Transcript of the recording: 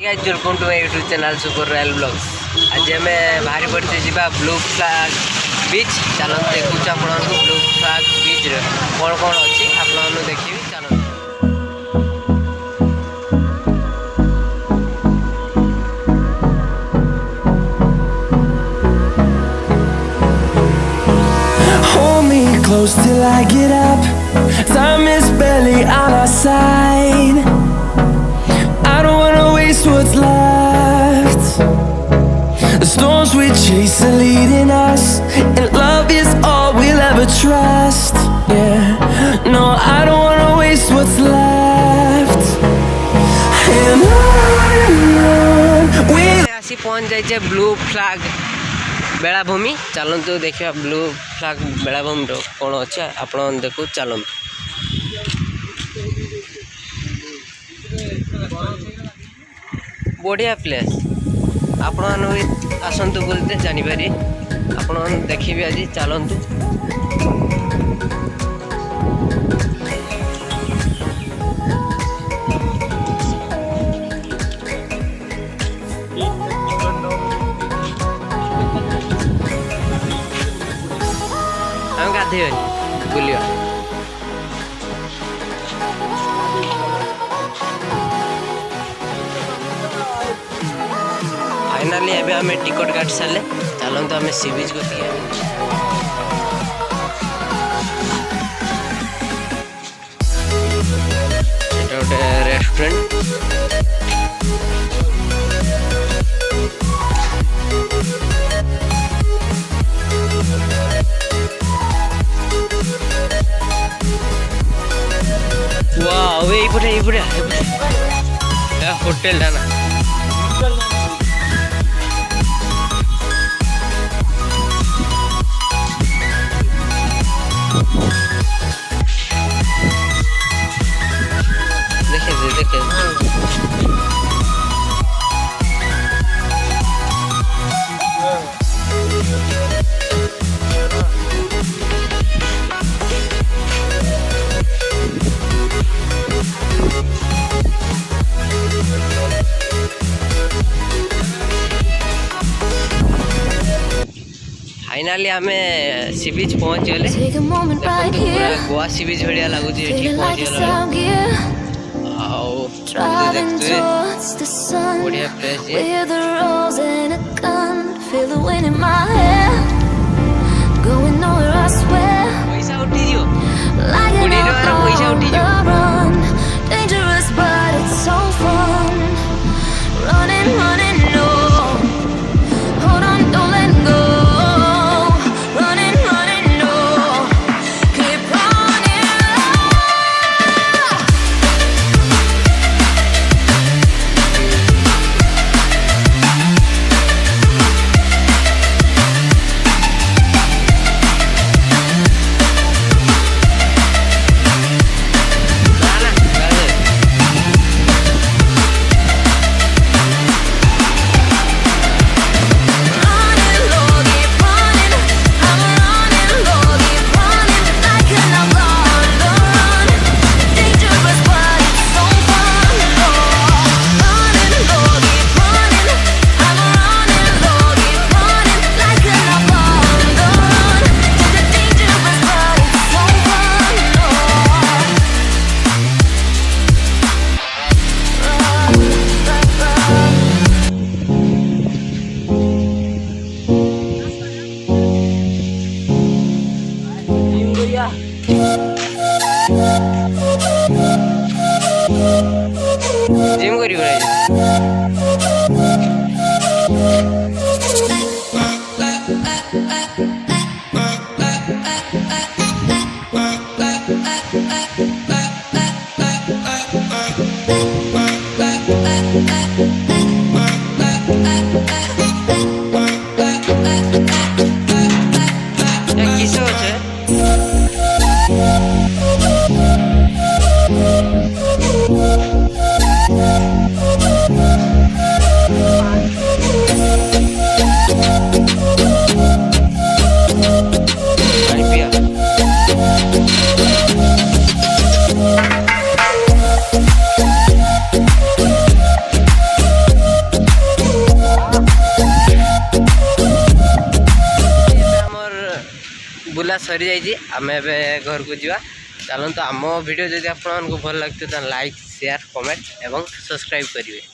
Guys welcome to my YouTube channel super royal blogs. आज आम बाहरी पड़ते जा ब्लू फ्लैग बीच। चलो देखुच आप ब्लू फ्लैग बीच कौन कौन अच्छी आप देखिए। चलो Hold me close till I get up. Time is barely on our side. I don't wanna waste what's left. The storms we chase are leading us, and love is all we'll ever trust. Yeah, no, I don't wanna waste what's left. And on we'll आसी पहुँच जाइए blue flag बेलाभूमि। चलतु देखा blue flag बेलाभूमि कौन अच्छे आप देखो। चलतु बढ़िया प्लेस आपण आसतु बोलते जानीपारे आपण देखिए आज। चलतु हम गाधे बुलिया फाइनाली एबे हमें टिकट काट सारे। चलते आम सी बीच को गोटे रेस्टोरेंट। वाह ये होटल था ना। देखे फाइनाली आम सी बीच पहुँच गले। गोवा सी बीच भाया लगुच बढ़िया प्लेस पैसा उठी जो पैसा उठी जो। जिम करी किस बुला सरी जाइए आम ए घर को जावा चलते आम वीडियो जब आपको भल लगे तो लाइक शेयर कमेंट एवं सब्सक्राइब करेंगे।